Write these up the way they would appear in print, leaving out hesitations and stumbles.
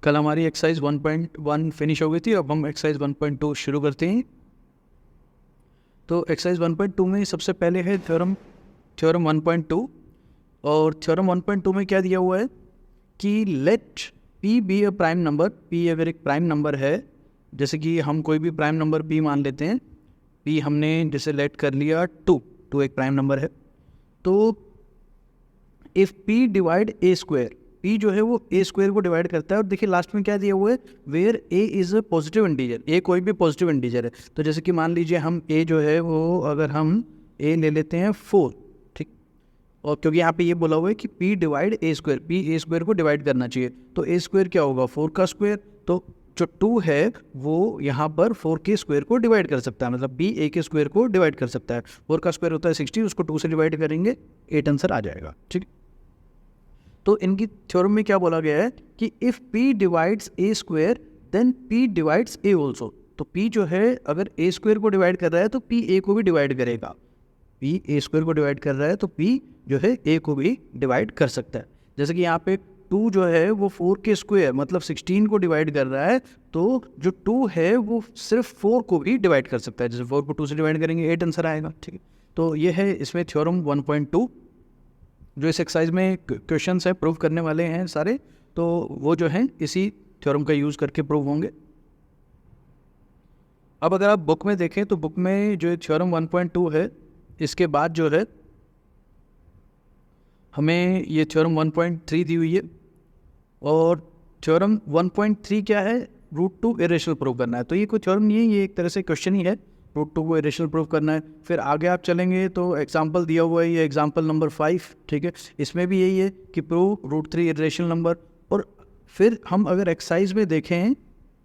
कल हमारी exercise 1.1 finish हो गई थी। अब हम एक्सरसाइज 1.2 शुरू करते हैं। तो एक्सरसाइज 1.2 में सबसे पहले है थ्योरम 1.2। और थ्योरम 1.2 में क्या दिया हुआ है कि let p be a prime number. p अगर एक प्राइम नंबर है, जैसे कि हम कोई भी प्राइम नंबर p मान लेते हैं। p हमने जैसे लेट कर लिया 2 एक प्राइम नंबर है। तो if p divide a square, p जो है वो a स्क्वायर को डिवाइड करता है। और देखिए लास्ट में क्या दिया हुआ है, where a is a positive integer. a कोई भी पॉजिटिव इंटीजर है। तो जैसे कि मान लीजिए हम a जो है वो अगर हम a ले लेते हैं 4, ठीक। और क्योंकि यहाँ पे ये बोला हुआ है कि p divide a square, p a square को डिवाइड करना चाहिए। तो a स्क्वायर क्या होगा, 4 का स्क्वायर। तो जो 2 है वो यहाँ पर 4 के स्क्वायर को डिवाइड कर सकता है, मतलब b a के स्क्वायर को डिवाइड कर सकता है। 4 का स्क्वायर होता है 60, उसको 2 से डिवाइड करेंगे 8 आंसर आ जाएगा, ठीक। तो इनकी थ्योरम में क्या बोला गया है कि if p divides a square then p divides a also. तो p जो है अगर a स्क्वायर को डिवाइड कर रहा है तो p a को भी डिवाइड करेगा। p a स्क्वायर को डिवाइड कर रहा है तो p जो है a को भी डिवाइड कर सकता है। जैसे कि यहाँ पे 2 जो है वो 4 के स्क्वायर मतलब 16 को डिवाइड कर रहा है। तो जो 2 है वो सिर्फ 4 को भी डिवाइड कर सकता है। जैसे 4 को 2 से डिवाइड करेंगे 8 आंसर आएगा, ठीक है। तो ये है इसमें थ्योरम 1.2। जो इस एक्सरसाइज में क्वेश्चंस है प्रूव करने वाले हैं सारे, तो वो जो हैं इसी थ्योरम का यूज़ करके प्रूव होंगे। अब अगर आप बुक में देखें तो बुक में जो थ्योरम 1.2 है, इसके बाद जो है हमें ये थ्योरम 1.3 दी हुई है। और थ्योरम 1.3 क्या है, √2 इरेशनल प्रूव करना है। तो ये कोई थ्योरम नहीं है, ये एक तरह से क्वेश्चन ही है, √2 को इरेशनल प्रूव करना है। फिर आगे आप चलेंगे तो एग्जाम्पल दिया हुआ है, ये एग्जाम्पल नंबर 5, ठीक है। इसमें भी यही है कि प्रूव √3 इरेशनल नंबर। और फिर हम अगर एक्सरसाइज में देखें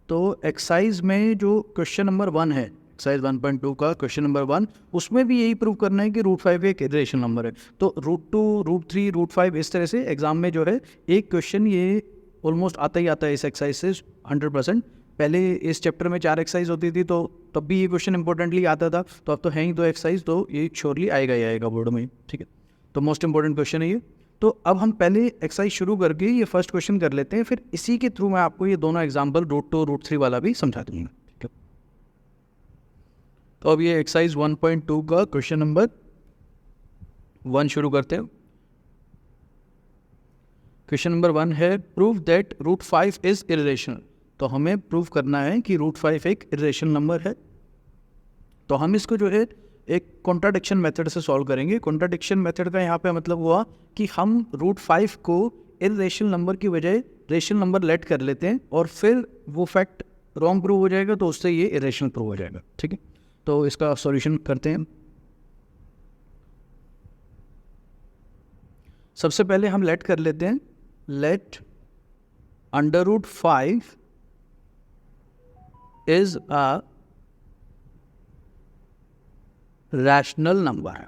तो एक्सरसाइज में जो क्वेश्चन नंबर 1 है, एक्सरसाइज 1.2 का क्वेश्चन नंबर 1, उसमें भी यही प्रूव करना है कि √5 एक इरेशनल नंबर है। तो √2, √3, √5 इस तरह से एग्जाम में जो है एक क्वेश्चन ये ऑलमोस्ट आता ही आता है इस एक्सरसाइज से 100%। पहले इस चैप्टर में 4 एक्सरसाइज होती थी तो तब भी ये क्वेश्चन इंपॉर्टेंटली आता था। तो अब तो है ही 2 एक्सरसाइज, तो ये श्योरली आएगा ही आएगा बोर्ड में, ठीक है। तो मोस्ट इंपॉर्टेंट क्वेश्चन है ये। तो अब हम पहले एक्सरसाइज शुरू करके ये फर्स्ट क्वेश्चन कर लेते हैं, फिर इसी के थ्रू मैं आपको ये दोनों एग्जाम्पल √2 √3 वाला भी समझा दूंगा, ठीक है। तो अब ये एक्सरसाइज 1.2 का क्वेश्चन नंबर 1 शुरू करते हैं। क्वेश्चन नंबर 1 है प्रूव दैट √5 इज इरेशनल। तो हमें प्रूव करना है कि √5 एक इरेशनल नंबर है। तो हम इसको जो है एक कॉन्ट्राडिक्शन मेथड से सॉल्व करेंगे। कॉन्ट्राडिक्शन मेथड का यहाँ पे मतलब हुआ कि हम √5 को इरेशनल नंबर की बजाय रेशनल नंबर लेट कर लेते हैं और फिर वो फैक्ट रॉन्ग प्रूव हो जाएगा, तो उससे ये इरेशनल प्रूव हो जाएगा, ठीक है। तो इसका सॉल्यूशन करते हैं। सबसे पहले हम लेट कर लेते हैं, let √5 is a rational number है।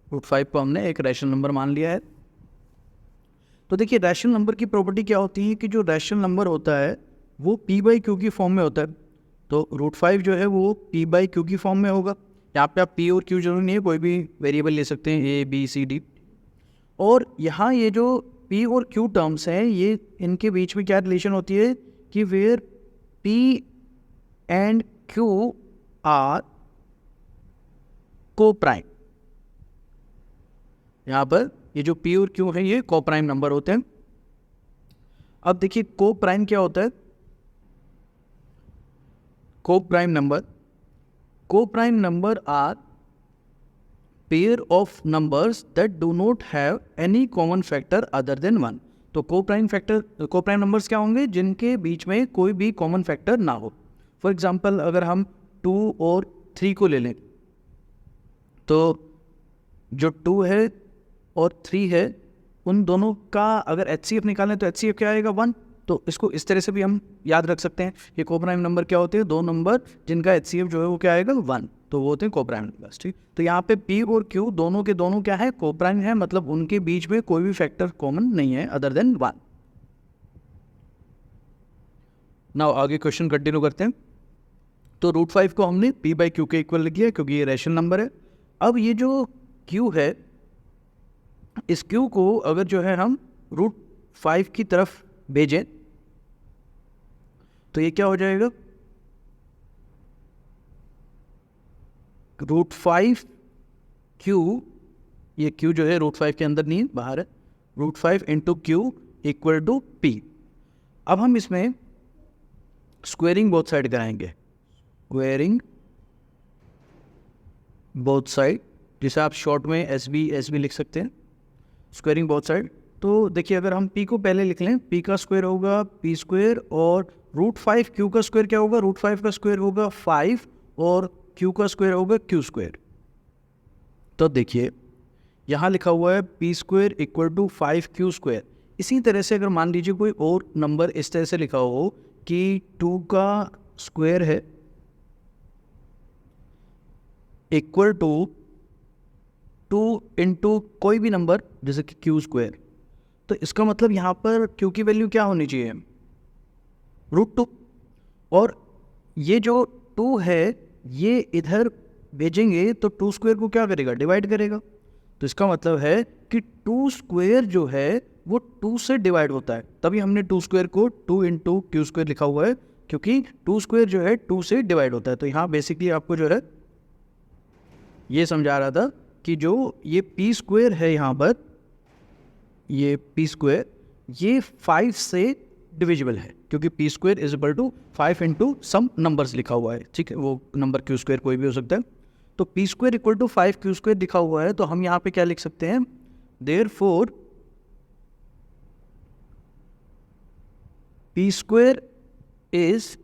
√5 को हमने एक रैशनल नंबर मान लिया है। तो देखिए रैशनल नंबर की प्रॉपर्टी क्या होती है कि जो रैशनल नंबर होता है वो p/q की फॉर्म में होता है। तो √5 जो है वो p/q की फॉर्म में होगा। यहाँ पे आप p और q जरूरी नहीं है, कोई भी वेरिएबल ले सकते हैं, a b c d। और यहाँ ये जो p और q टर्म्स हैं, ये इनके बीच में क्या रिलेशन होती है कि where p and q are coprime. यहाँ पर ये जो p और q है ये को प्राइम नंबर होते हैं। अब देखिए को प्राइम क्या होता है, coprime number are pair of numbers that do not have any common factor other than 1। तो को प्राइम नंबर्स क्या होंगे, जिनके बीच में कोई भी कॉमन फैक्टर ना हो। फॉर एग्जांपल अगर हम 2 और 3 को ले लें, तो जो 2 है और 3 है उन दोनों का अगर HCF निकालें तो HCF क्या आएगा, 1। तो इसको इस तरह से भी हम याद रख सकते हैं। ये को प्राइम नंबर क्या होते हैं, 2 नंबर जिनका HCF जो है वो क्या आएगा, 1। तो वो होते हैं को प्राइम नंबर्स, ठीक। तो यहाँ पे P और Q दोनों के दोनों क्या है, को प्राइम है, मतलब उनके बीच में कोई भी फैक्टर कॉमन नहीं है अदर देन 1। नाउ आगे क्वेश्चन कंटिन्यू करते हैं। तो √5 को हमने p/q के इक्वल लिख दिया क्योंकि ये रैशनल नंबर है। अब ये जो q है, इस q को अगर जो है हम √5 की तरफ भेजें तो ये क्या हो जाएगा, √5 क्यू, ये क्यू जो है √5 के अंदर नहीं है, बाहर है, √5 into Q equal to P. अब हम इसमें स्क्वेयरिंग बोथ साइड कराएंगे, स्क्वेयरिंग बोथ साइड, जिसे आप शॉर्ट में एस बी लिख सकते हैं, स्क्वेयरिंग बोथ साइड। तो देखिए अगर हम p को पहले लिख लें, p का स्क्वायर होगा p स्क्वायर, और √5 q का स्क्वायर क्या होगा, √5 का स्क्वायर होगा 5, और q का स्क्वायर होगा q स्क्वायर। तो देखिए यहाँ लिखा हुआ है p square equal to 5q square. इसी तरह से अगर मान लीजिए कोई और नंबर इस तरह से लिखा हो कि 2 का स्क्वायर है इक्वल टू 2 इंटू कोई भी नंबर जैसे कि q स्क्वायर, तो इसका मतलब यहाँ पर q की वैल्यू क्या होनी चाहिए, √2, और ये जो 2 है ये इधर भेजेंगे तो 2 स्क्वायर को क्या करेगा, डिवाइड करेगा। तो इसका मतलब है कि 2 स्क्वायर जो है वो 2 से डिवाइड होता है, तभी हमने 2 स्क्वायर को 2 इंटू क्यू स्क्वायर लिखा हुआ है, क्योंकि 2 स्क्वायर जो है 2 से डिवाइड होता है। तो यहाँ बेसिकली आपको जो है ये समझा रहा था कि जो ये p स्क्वायर है यहाँ पर, ये p स्क्वायर ये 5 से डिविजिबल है, क्योंकि p square is equal to 5 into some numbers लिखा हुआ है, ठीक है, वो नंबर q स्क्वायर कोई भी हो सकता है। तो p square equal to 5q square लिखा हुआ है, तो हम यहाँ पे क्या लिख सकते हैं, therefore p square is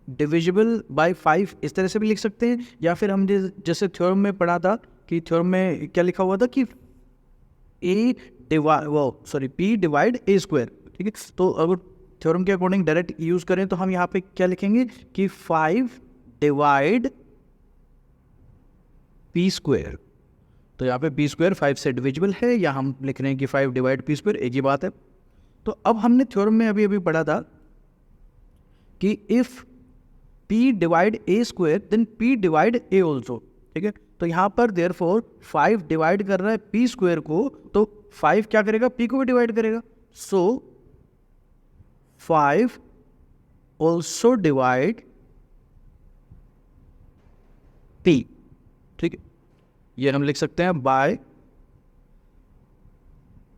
divisible by 5, इस तरह से भी लिख सकते हैं। या फिर हम जैसे थ्योरम में पढ़ा था कि थ्योरम में क्या लिखा हुआ था कि p डिवाइड a स्क्वायर, ठीक है। तो अगर थ्योरम के अकॉर्डिंग डायरेक्ट यूज करें तो हम यहाँ पे क्या लिखेंगे कि 5 डिवाइड p स्क्वायर। तो यहाँ पे p स्क्वायर 5 से डिविजिबल है, या हम लिख रहे हैं कि 5 डिवाइड p स्क्वायर, एक ही बात है। तो अब हमने थ्योरम में अभी पढ़ा था कि if p divide a square then p divide a also, ठीक है। तो यहाँ पर देयरफॉर 5 डिवाइड कर रहा है p स्क्वायर को, तो 5 क्या करेगा, p को भी डिवाइड करेगा। सो 5 ऑल्सो डिवाइड p, ठीक है। ये हम लिख सकते हैं बाय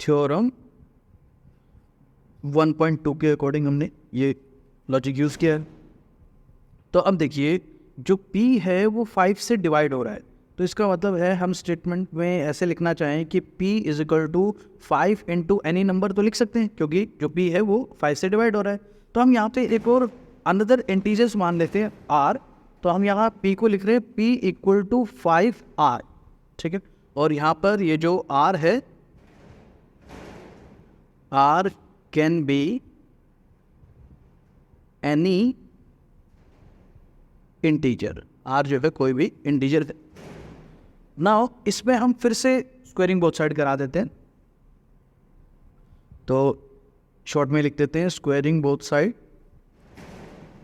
थ्योरम 1.2 के अकॉर्डिंग हमने ये लॉजिक यूज किया है। तो अब देखिए जो p है वो 5 से डिवाइड हो रहा है, तो इसका मतलब है हम स्टेटमेंट में ऐसे लिखना चाहें कि p is equal to 5 into any number, तो लिख सकते हैं, क्योंकि जो p है वो 5 से डिवाइड हो रहा है। तो हम यहाँ पे एक और अनदर इंटीजर्स मान लेते हैं r, तो हम यहाँ p को लिख रहे हैं p इक्वल टू 5r, ठीक है। और यहाँ पर ये जो r है, r can be any integer, r जो है कोई भी इंटीजर है। नाउ इसमें हम फिर से स्क्वायरिंग बोथ साइड करा देते हैं, तो शॉर्ट में लिख देते हैं स्क्वायरिंग बोथ साइड।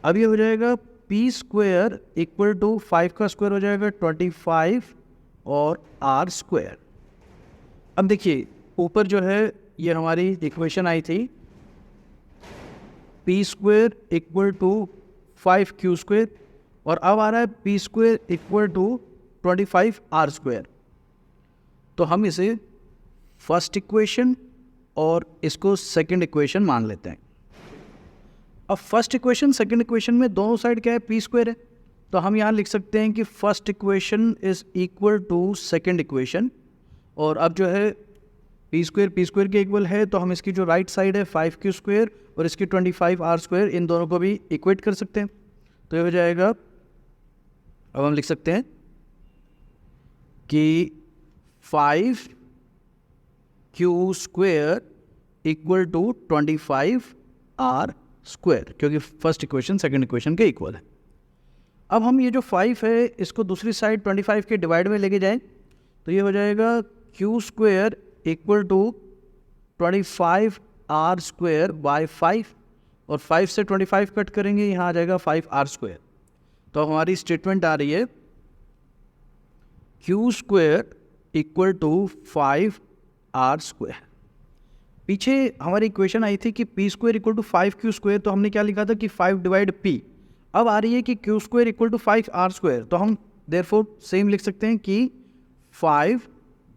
अब ये हो जाएगा p स्क्वायर इक्वल टू 5 का स्क्वायर हो जाएगा 25 और r स्क्वायर। अब देखिए ऊपर जो है ये हमारी इक्वेशन आई थी p square equal to 5q square, और अब आ रहा है p square equal to 25r square. तो हम इसे फर्स्ट इक्वेशन और इसको सेकंड इक्वेशन मान लेते हैं। अब फर्स्ट इक्वेशन सेकंड इक्वेशन में दोनों साइड क्या है, p स्क्वायर है, तो हम यहाँ लिख सकते हैं कि first equation is equal to second equation. और अब जो है p स्क्वायर के इक्वल है, तो हम इसकी जो राइट साइड है 5q स्क्वायर और इसकी 25r स्क्वायर, इन दोनों को भी इक्वेट कर सकते हैं। तो ये हो जाएगा, अब हम लिख सकते हैं कि 5q square equal to 25r square, क्योंकि फर्स्ट इक्वेशन सेकंड इक्वेशन के इक्वल है। अब हम ये जो 5 है इसको दूसरी साइड 25 के डिवाइड में लेके जाएं, तो ये हो जाएगा q square equal to 25r square by 5, और 5 से 25 कट करेंगे, यहाँ आ जाएगा 5r स्क्वायर। तो हमारी स्टेटमेंट आ रही है q square equal to 5r square. पीछे हमारी इक्वेशन आई थी कि P square equal to 5q², तो हमने क्या लिखा था कि 5 डिवाइड p। अब आ रही है कि Q square equal to 5r², तो हम देयरफॉर सेम लिख सकते हैं कि 5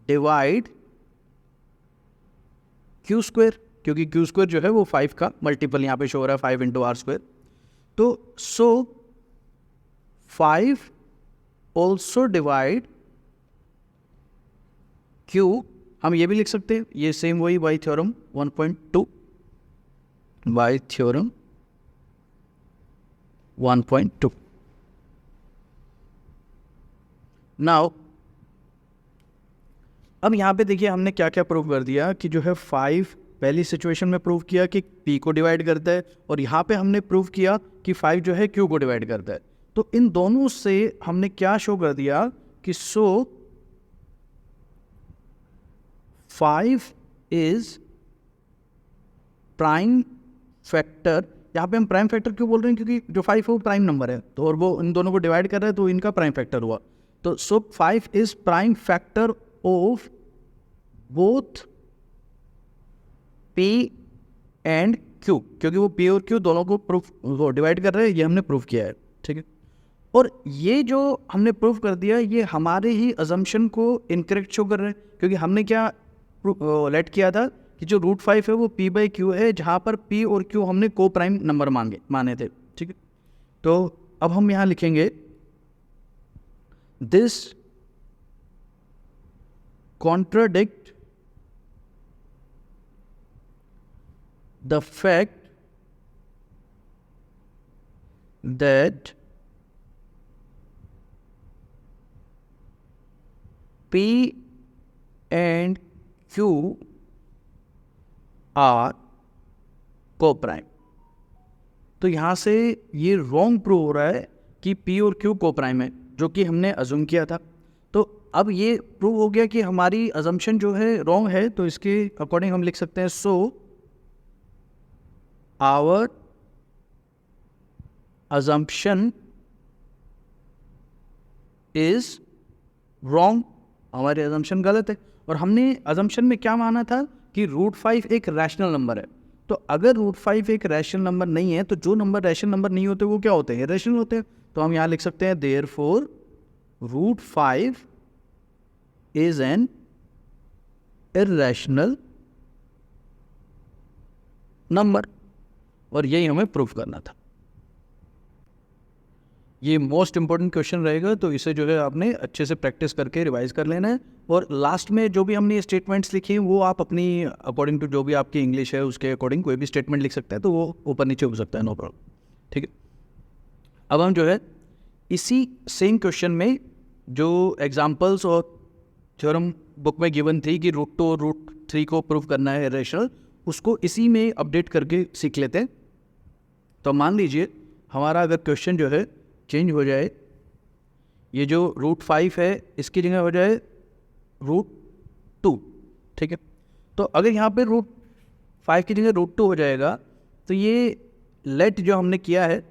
डिवाइड q², क्योंकि q² जो है वो 5 का मल्टीपल यहाँ पे शो हो रहा है, 5 इंटू r²। तो सो 5 ऑल्सो डिवाइड q, हम ये भी लिख सकते हैं, ये सेम वही by theorem 1.2, by theorem 1.2। Now अब यहाँ पे देखिए हमने क्या क्या प्रूव कर दिया कि जो है 5 पहली सिचुएशन में प्रूव किया कि p को डिवाइड करता है, और यहाँ पे हमने प्रूव किया कि 5 जो है q को डिवाइड करता है। तो इन दोनों से हमने क्या शो कर दिया कि सो 5 इज प्राइम फैक्टर। यहाँ पे हम प्राइम फैक्टर क्यों बोल रहे हैं, क्योंकि जो 5 है वो प्राइम नंबर है, तो और वो इन दोनों को डिवाइड कर रहा है, तो इनका प्राइम फैक्टर हुआ। तो सो 5 is prime factor of both p and q, क्योंकि वो p और q दोनों को प्रूफ वो डिवाइड कर रहे हैं, ये हमने प्रूफ किया है, ठीक है। और ये जो हमने प्रूफ कर दिया ये हमारे ही अजम्पशन को इनकरेक्ट शो कर रहे हैं, क्योंकि हमने क्या लेट किया था कि जो √5 है वो p/q है, जहाँ पर p और q हमने को प्राइम नंबर माने थे, ठीक है। तो अब हम यहाँ लिखेंगे this contradict the fact that P and Q are co-prime। तो यहाँ से ये रॉन्ग प्रूव हो रहा है कि P और Q को-प्राइम है, जो कि हमने अज्यूम किया था। तो अब ये प्रूव हो गया कि हमारी अजम्पशन जो है रॉन्ग है, तो इसके अकॉर्डिंग हम लिख सकते हैं सो our assumption is wrong, हमारी assumption गलत है। और हमने assumption में क्या माना था कि √5 एक रैशनल नंबर है। तो अगर √5 एक रैशनल नंबर नहीं है, तो जो नंबर रैशनल नंबर नहीं होते वो क्या होते हैं, इरेशनल होते हैं। तो हम यहाँ लिख सकते हैं therefore √5 is an irrational number, और यही हमें प्रूफ करना था। ये मोस्ट इंपॉर्टेंट क्वेश्चन रहेगा, तो इसे जो है आपने अच्छे से प्रैक्टिस करके रिवाइज कर लेना है। और लास्ट में जो भी हमने स्टेटमेंट्स लिखी हैं वो आप अपनी अकॉर्डिंग टू जो भी आपकी इंग्लिश है उसके अकॉर्डिंग कोई भी स्टेटमेंट लिख सकता है, तो वो ऊपर नीचे हो सकता है, नो प्रॉब्लम, ठीक है। अब हम जो है इसी सेम क्वेश्चन में जो एग्जाम्पल्स और थ्योरम बुक में गिवन थी कि √2 और √3 को प्रूव करना है इरेशनल, उसको इसी में अपडेट करके सीख लेते हैं। तो मान लीजिए हमारा अगर क्वेश्चन जो है चेंज हो जाए, ये जो √5 है इसकी जगह हो जाए √2, ठीक है। तो अगर यहाँ पे √5 की जगह √2 हो जाएगा, तो ये लेट जो हमने किया है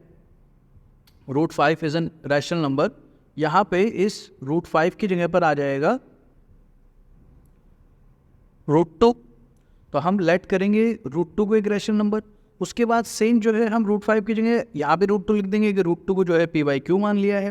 √5 इज एन रैशनल नंबर, यहाँ पे इस √5 की जगह पर आ जाएगा √2। तो हम लेट करेंगे √2 को एक रैशनल नंबर, उसके बाद सेम जो है हम √5 की जगह यहाँ पे √2 लिख देंगे कि √2 को जो है p/q मान लिया है।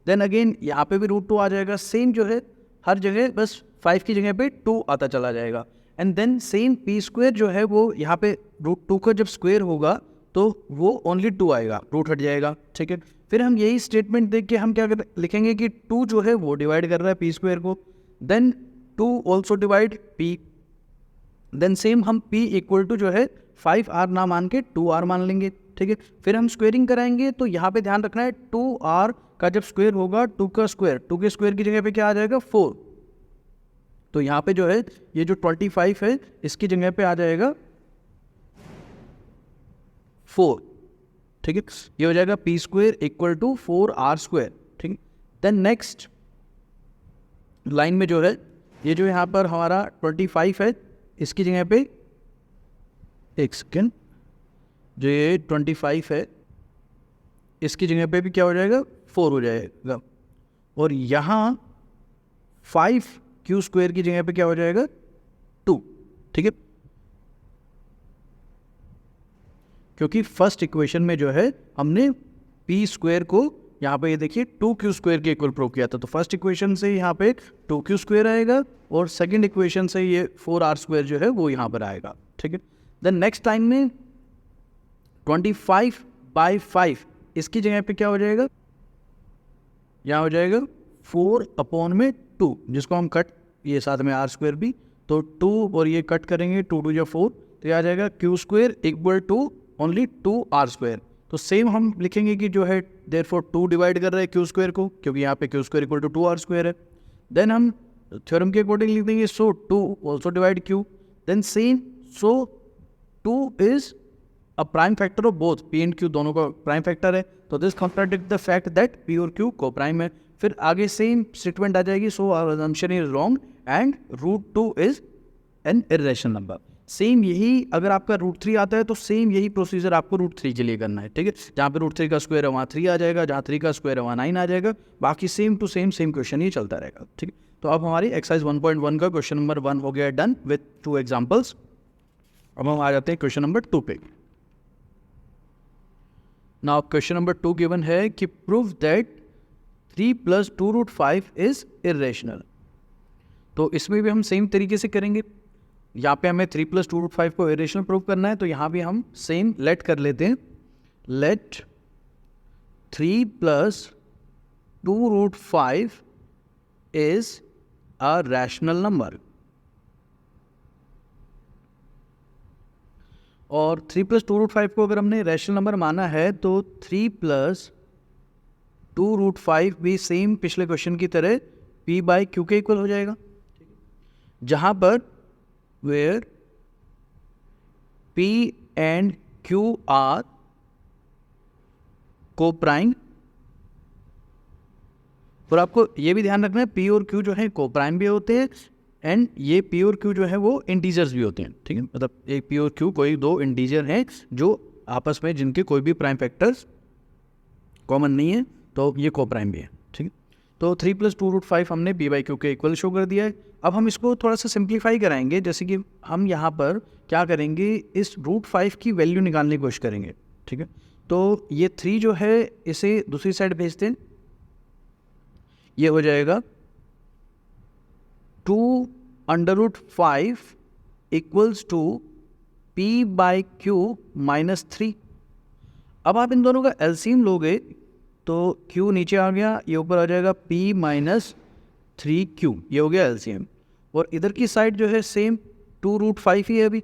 देन अगेन यहाँ पे भी √2 आ जाएगा, सेम जो है हर जगह बस 5 की जगह पे 2 आता चला जाएगा। एंड देन सेम p² जो है वो यहाँ पे √2 का जब स्क्वायर होगा तो वो ओनली 2 आएगा, रूट हट जाएगा, ठीक है। फिर हम यही स्टेटमेंट देख के हम क्या लिखेंगे कि 2 जो है वो डिवाइड कर रहा है p² को, then 2 also divide p, then same हम p इक्वल टू जो है 5r ना मान के 2r मान लेंगे, ठीक है। फिर हम स्क्वेयरिंग कराएंगे, तो यहाँ पे ध्यान रखना है 2r का जब स्क्वायर होगा 2 का स्क्वायर, 2 के स्क्वायर की जगह पे क्या आ जाएगा 4। तो यहाँ पे जो है ये जो 25 है इसकी जगह पे आ जाएगा 4, ठीक है। ये हो जाएगा p² इक्वल टू 4r², ठीक है। देन नेक्स्ट लाइन में जो है ये जो यहाँ पर हमारा 25 है इसकी जगह पे, एक सेकेंड, जो ये 25 है इसकी जगह पे भी क्या हो जाएगा 4 हो जाएगा, और यहाँ 5q² की जगह पे क्या हो जाएगा 2, ठीक है। क्योंकि फर्स्ट इक्वेशन में जो है हमने पी स्क्वायर को यहाँ पे ये देखिए 2q स्क्वायर के इक्वल प्रूव किया था, तो फर्स्ट इक्वेशन से यहाँ पे 2q स्क्वायर आएगा और सेकंड इक्वेशन से ये 4r स्क्वायर जो है वो यहाँ पर आएगा, ठीक है। देन नेक्स्ट टाइम में 25/5 इसकी जगह पे क्या हो जाएगा, यहाँ हो जाएगा 4/2, जिसको हम कट ये साथ में r स्क्वायर भी, तो 2 और ये कट करेंगे 2 2 4, तो ये आ जाएगा q square equal to only 2r square. तो सेम हम लिखेंगे कि जो है देयरफॉर 2 डिवाइड कर रहे हैं q स्क्वायर को, क्योंकि यहाँ पे q square equal to 2r square है। देन हम थ्योरम के अकॉर्डिंग लिख देंगे so 2 also divide q, then same so 2 is a prime factor of both p and q, दोनों का प्राइम फैक्टर है, तो this contradict the fact that p और q को प्राइम है। फिर आगे सेम स्टेटमेंट आ जाएगी, so our assumption is wrong and √2 is an irrational number. Same यही अगर आपका √3 आता है तो सेम यही प्रोसीजर आपको √3 के लिए करना है, ठीक है। जहाँ पे √3 का स्क्वायर है वहाँ 3 आ जाएगा, जहाँ 3 का स्क्वायर है वहाँ 9 आ जाएगा, बाकी सेम टू सेम क्वेश्चन ही चलता रहेगा, ठीक है। तो अब हमारी एक्सरसाइज 1.1 का क्वेश्चन नंबर 1 हो गया डन विथ 2 एग्जाम्पल्स। अब हम आ जाते हैं क्वेश्चन नंबर 2 पे। नाउ क्वेश्चन नंबर 2 गिवन है कि प्रूव दैट 3 + 2√5 इज इर्रेशनल। तो इसमें भी हम सेम तरीके से करेंगे, यहाँ पे हमें 3 + 2√5 को इरेशनल प्रूव करना है, तो यहाँ भी हम सेम लेट कर लेते हैं, let 3 + 2√5 is a rational number. और 3 + 2√5 को अगर हमने रैशनल नंबर माना है तो 3 + 2√5 भी सेम पिछले क्वेश्चन की तरह p/q के इक्वल हो जाएगा, जहाँ पर where P and Q are co-prime, और आपको ये भी ध्यान रखना है P और Q जो है co-prime भी होते हैं एंड ये P और Q जो है वो इंटीजर्स भी होते हैं, ठीक है। मतलब एक P और Q कोई दो इंटीजर हैं जो आपस में जिनके कोई भी प्राइम फैक्टर्स कॉमन नहीं है, तो ये co-prime भी है, ठीक है। तो 3 + 2√5 हमने p/q के इक्वल शो कर दिया है। अब हम इसको थोड़ा सा सिंप्लीफाई कराएंगे, जैसे कि हम यहाँ पर क्या करेंगे, इस √5 की वैल्यू निकालने की कोशिश करेंगे, ठीक है। तो ये 3 जो है इसे दूसरी साइड भेजते हैं, ये हो जाएगा 2√5 इक्वल्स टू p/q -3। अब आप इन दोनों का एलसीएम लोगे तो q नीचे आ गया, ये ऊपर आ जाएगा p - 3q, ये हो गया एलसीएम। और इधर की साइड जो है सेम 2√5 ही है अभी।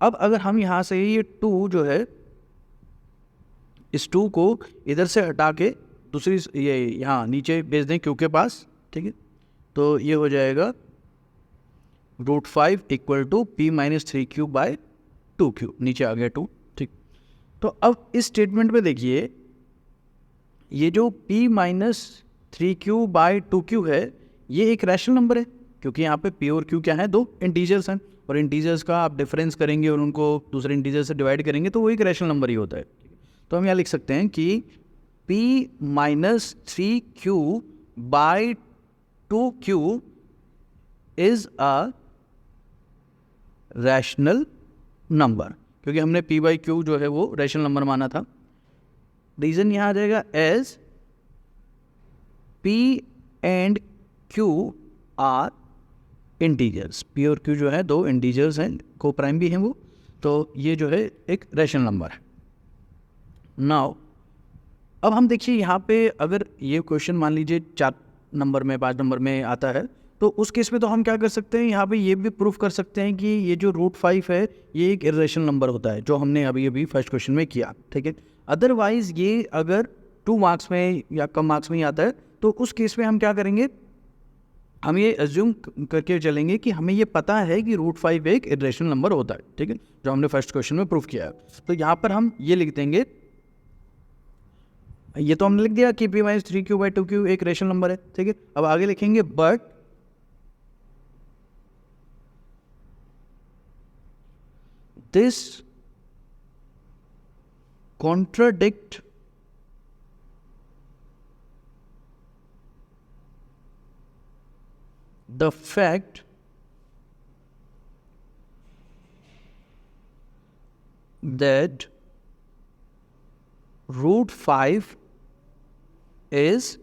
अब अगर हम यहाँ से ये 2 जो है इस 2 को इधर से हटा के दूसरी ये यहाँ नीचे भेज दें q के पास, ठीक है। तो ये हो जाएगा √5 = p - 3q/2q, नीचे आ गया 2, ठीक। तो अब इस स्टेटमेंट में देखिए ये जो p - 3q/2q है ये एक रैशनल नंबर है, क्योंकि यहाँ पे p और q क्या है, दो इंटीजर्स हैं, और इंटीजर्स का आप डिफरेंस करेंगे और उनको दूसरे इंटीजर से डिवाइड करेंगे तो वो एक रैशनल नंबर ही होता है। तो हम यहाँ लिख सकते हैं कि p - 3q/2q is a rational number, क्योंकि हमने p/q जो है वो रैशनल नंबर माना था। रीजन यहाँ आ जाएगा as p and q are integers, p और q जो है दो इंटीजर्स हैं, को प्राइम भी हैं वो, तो ये जो है एक रैशनल नंबर है। नाउ अब हम देखिए यहाँ पे अगर ये क्वेश्चन मान लीजिए 4 नंबर में 5 नंबर में आता है, तो उस केस में तो हम क्या कर सकते हैं, यहाँ पे ये भी प्रूफ कर सकते हैं कि ये जो √5 है ये एक इर्रेशनल नंबर होता है, जो हमने अभी फर्स्ट क्वेश्चन में किया, ठीक है। अदरवाइज ये अगर 2 मार्क्स में या कम मार्क्स में ही आता है तो उस केस में हम क्या करेंगे, हम ये एज्यूम करके चलेंगे कि हमें ये पता है कि √5 एक इर्रेशनल नंबर होता है, ठीक है, जो हमने फर्स्ट क्वेश्चन में प्रूफ किया है। तो यहाँ पर हम ये लिख देंगे, ये तो हमने लिख दिया कि p - 3q/2q एक रैशनल नंबर है, ठीक है। अब आगे लिखेंगे but this contradict the fact that √5 is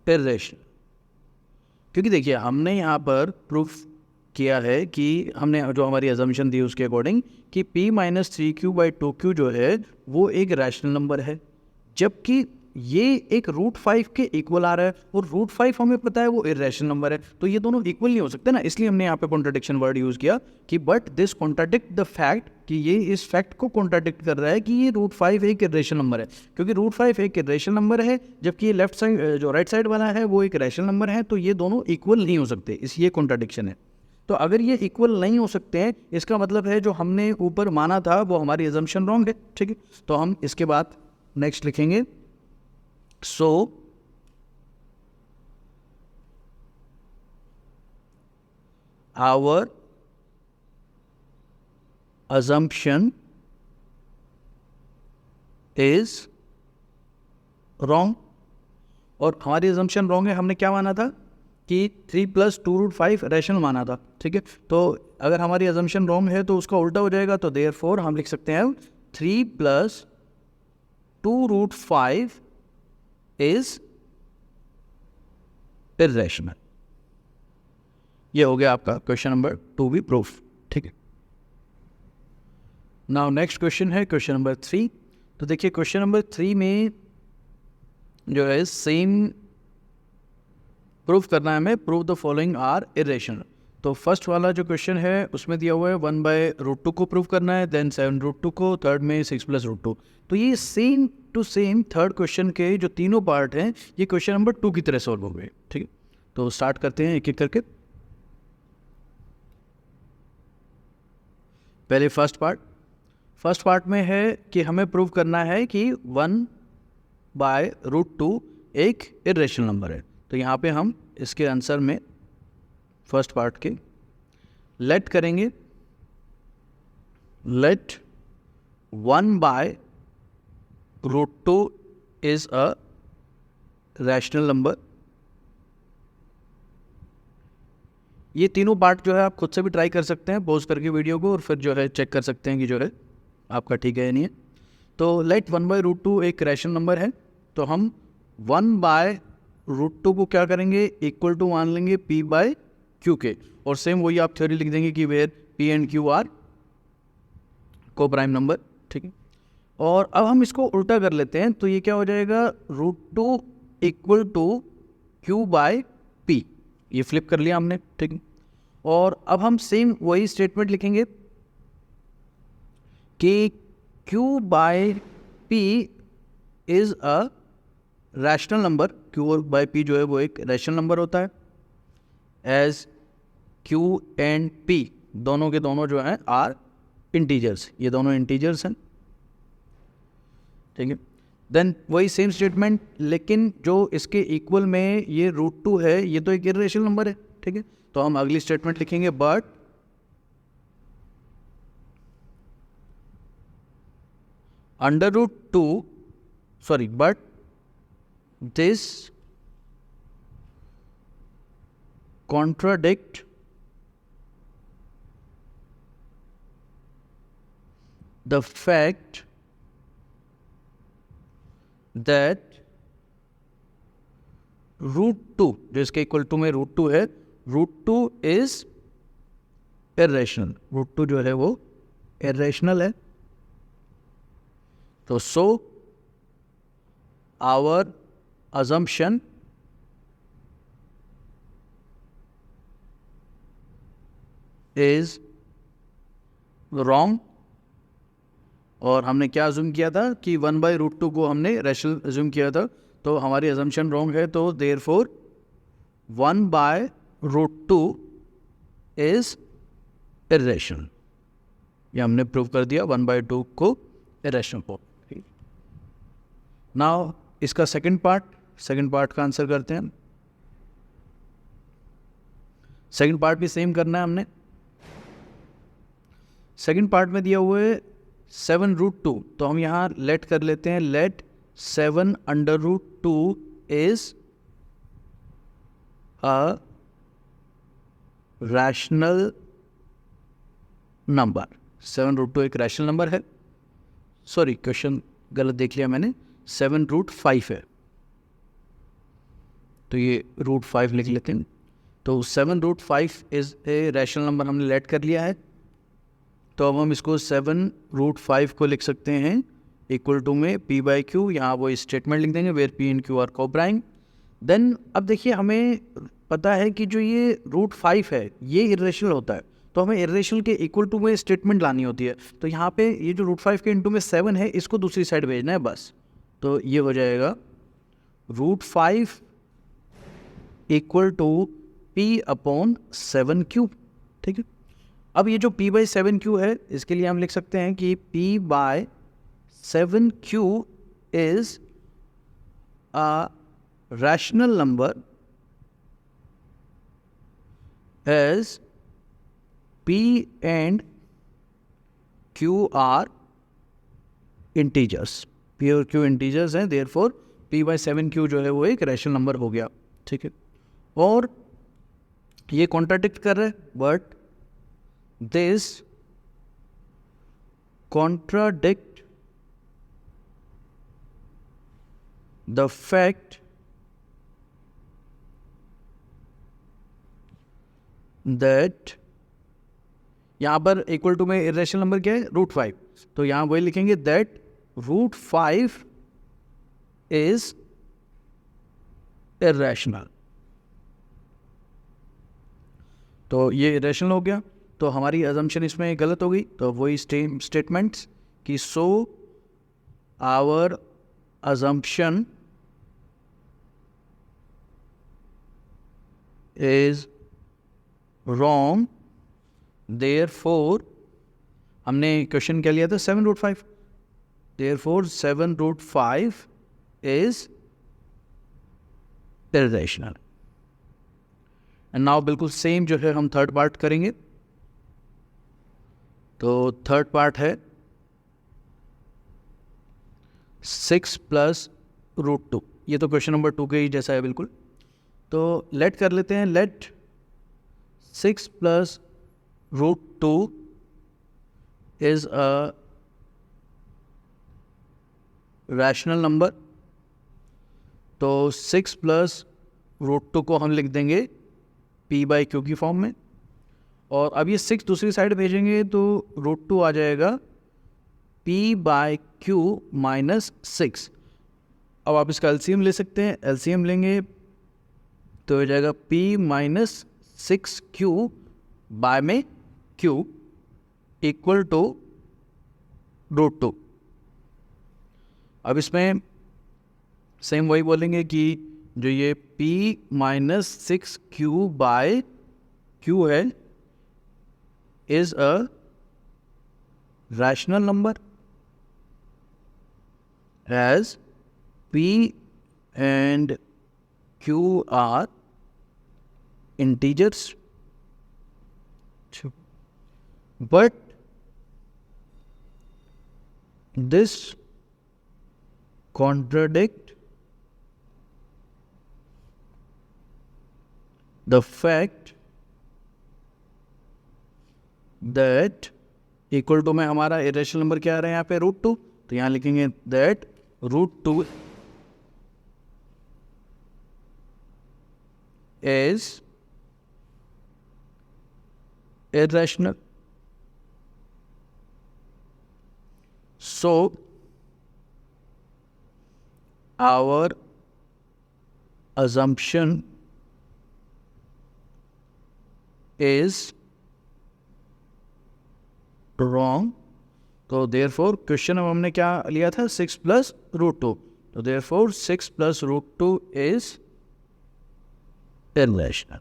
irrational। क्योंकि देखिए हमने यहाँ पर प्रूफ किया है कि हमने जो हमारी अजम्पशन दी उसके अकॉर्डिंग कि p-3q/2q जो है वो एक रैशनल नंबर है, जबकि ये एक √5 के इक्वल आ रहा है और √5 हमें पता है वो इरेशनल नंबर है, तो ये दोनों इक्वल नहीं हो सकते ना। इसलिए हमने यहाँ पे कॉन्ट्राडिक्शन वर्ड यूज़ किया कि but this contradict the fact, कि ये इस फैक्ट को कॉन्ट्राडिक्ट कर रहा है कि ये √5 एक इरेशनल नंबर है, क्योंकि √5 एक इरेशनल नंबर है जबकि ये लेफ्ट साइड जो राइट साइड वाला है वो एक रैशनल नंबर है, तो ये दोनों इक्वल नहीं हो सकते, इस ये कॉन्ट्राडिक्शन है। तो अगर ये इक्वल नहीं हो सकते हैं इसका मतलब है जो हमने ऊपर माना था वो हमारी अजम्पशन रॉन्ग है, ठीक है। तो हम इसके बाद नेक्स्ट लिखेंगे, so our assumption is wrong। और हमारी assumption wrong है, हमने क्या माना था कि 3 + 2√5 रैशनल माना था, ठीक है। तो अगर हमारी assumption wrong है तो उसका उल्टा हो जाएगा, तो therefore हम लिख सकते हैं 3 + 2√5 इज इरेशनल। ये हो गया आपका क्वेश्चन नंबर 2 भी प्रूफ, ठीक है। नाउ नेक्स्ट क्वेश्चन है क्वेश्चन नंबर 3। तो देखिए क्वेश्चन नंबर 3 में जो है सेम प्रूफ करना है हमें, prove the following are irrational. तो फर्स्ट वाला जो क्वेश्चन है उसमें दिया हुआ है 1/√2 को प्रूव करना है, देन 7√2 को, थर्ड में 6 + √2। तो ये same to same third question के जो तीनों पार्ट हैं ये क्वेश्चन नंबर 2 की तरह सॉल्व हो गए, ठीक है। तो स्टार्ट करते हैं एक एक करके। पहले फर्स्ट पार्ट में है कि हमें प्रूव करना है कि 1/√2 एक इरेशनल नंबर है। तो यहाँ पे हम इसके आंसर में फर्स्ट पार्ट के लेट करेंगे, let 1/√2 is a rational number. ये तीनों पार्ट जो है आप खुद से भी ट्राई कर सकते हैं पॉज करके वीडियो को, और फिर जो है चेक कर सकते हैं कि जो है आपका ठीक है या नहीं है। तो लेट 1/√2 एक रैशनल नंबर है, तो हम 1/√2 को क्या करेंगे, इक्वल टू मान लेंगे p/q के, और सेम वही आप थ्योरी लिख देंगे कि where p and q are coprime number, ठीक है। और अब हम इसको उल्टा कर लेते हैं, तो ये क्या हो जाएगा, √2 इक्वल टू q/p, ये फ्लिप कर लिया हमने, ठीक है। और अब हम सेम वही स्टेटमेंट लिखेंगे कि q/p is a rational number, q/p जो है वो एक रैशनल नंबर होता है, एज q एंड p दोनों के दोनों जो हैं आर इंटीजर्स, ये दोनों इंटीजर्स हैं, ठीक है। देन वही सेम स्टेटमेंट, लेकिन जो इसके इक्वल में ये √2 है ये तो एक इरेशनल नंबर है, ठीक है। तो हम अगली स्टेटमेंट लिखेंगे, but but this contradict the fact that √2 जो इसके इक्वल टू में √2 है, √2 इज इरेशनल, √2 जो है वो इरेशनल है। तो so our assumption is wrong. और हमने क्या अज्यूम किया था कि 1/√2 को हमने रैशनल अज्यूम किया था, तो हमारी अजम्पशन रॉन्ग है, तो देयरफॉर 1/√2 इज इरेशनल। ये हमने प्रूव कर दिया 1/2 को इरेशनल को। नाउ इसका सेकंड पार्ट का आंसर करते हैं। सेकंड पार्ट भी सेम करना है हमने। सेकंड पार्ट में दिया हुआ है 7√2, तो हम यहाँ लेट कर लेते हैं, let 7/√2 is a rational number, 7√2 एक रैशनल नंबर है, सॉरी क्वेश्चन गलत देख लिया मैंने, 7√5 है, तो ये √5 लिख लेते हैं। तो 7√5 इज़ ए रैशनल नंबर हमने लेट कर लिया है, तो अब हम इसको 7√5 को लिख सकते हैं इक्वल टू में p/q, यहाँ वो स्टेटमेंट लिख देंगे where p and q are coprime. Then अब देखिए हमें पता है कि जो ये √5 है ये इरेशनल होता है, तो हमें इरेशनल के इक्वल टू में स्टेटमेंट लानी होती है। तो यहाँ पे ये जो √5 के इंटू में 7 है इसको दूसरी साइड भेजना है बस, तो ये हो जाएगा √5 इक्वल टू p/7q। ठीक है, अब ये जो p/7q है इसके लिए हम लिख सकते हैं कि p/7q is a rational number as p and q are integers, p और q integers हैं, therefore p/7q जो है वो एक रैशनल नंबर हो गया। ठीक है, और ये कॉन्ट्राडिक्ट कर रहा है, but this contradict the fact that, यहाँ पर इक्वल टू में इरेशनल नंबर क्या है √5, तो यहाँ वही लिखेंगे दैट √5 इज इरेशनल। तो ये इरेशनल हो गया, तो हमारी अजम्पशन इसमें गलत हो गई, तो वही स्टेटमेंट्स कि so our assumption is wrong, therefore हमने क्वेश्चन क्या लिया था 7√5, therefore 7√5 is irrational. And now बिल्कुल सेम जो है हम थर्ड पार्ट करेंगे। तो थर्ड पार्ट है 6 + √2, ये तो क्वेश्चन नंबर 2 के ही जैसा है बिल्कुल। तो लेट कर लेते हैं, let 6 + √2 is a rational number. तो 6 + √2 को हम लिख देंगे p/q की फॉर्म में, और अब ये 6 दूसरी साइड भेजेंगे तो √2 आ जाएगा p/q - 6। अब आप इसका एलसीएम ले सकते हैं, एलसीएम लेंगे तो हो जाएगा p - 6q बाय में q इक्वल टू √2। अब इसमें सेम वही बोलेंगे कि जो ये p - 6q बाय q है is a rational number as p and q are integers, but this contradict the fact that equal to में हमारा इरेशनल नंबर क्या आ रहा है यहाँ पे √2, तो यहाँ लिखेंगे that √2 is irrational. So our assumption is wrong. तो therefore क्वेश्चन अब हमने क्या लिया था 6 + √2, तो therefore 6 + √2 is irrational।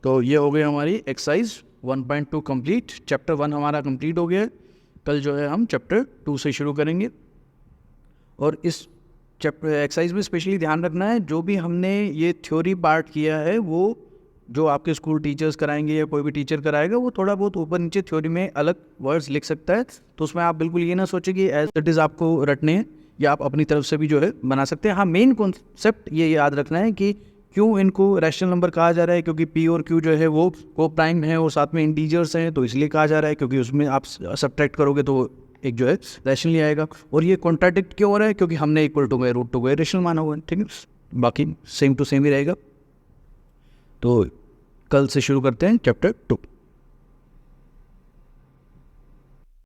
तो ये हो गई हमारी एक्सरसाइज 1.2 कंप्लीट। चैप्टर 1 हमारा कंप्लीट हो गया। कल जो है हम चैप्टर 2 से शुरू करेंगे, और इस चैप्टर एक्सरसाइज में स्पेशली ध्यान रखना है जो भी हमने ये थ्योरी पार्ट किया है वो जो आपके स्कूल टीचर्स कराएंगे या कोई भी टीचर कराएगा वो थोड़ा बहुत ऊपर नीचे थ्योरी में अलग वर्ड्स लिख सकता है, तो उसमें आप बिल्कुल ये ना सोचें कि एज इट इज़ आपको रटने हैं, या आप अपनी तरफ से भी जो है बना सकते हैं। हाँ, मेन कॉन्सेप्ट ये याद रखना है कि क्यों इनको रैशनल नंबर कहा जा रहा है, क्योंकि पी और क्यू जो है वो को प्राइम है और साथ में इंटीजर्स हैं, तो इसलिए कहा जा रहा है, क्योंकि उसमें आप सब्ट्रैक्ट करोगे तो एक जो है रैशनली आएगा। और ये कॉन्ट्राडिक्ट क्यों हो रहा है, क्योंकि हमने इक्वल टू रूट टू को रैशनल माना हुआ है, ठीक है। बाकी सेम टू सेम ही रहेगा। तो कल से शुरू करते हैं चैप्टर 2।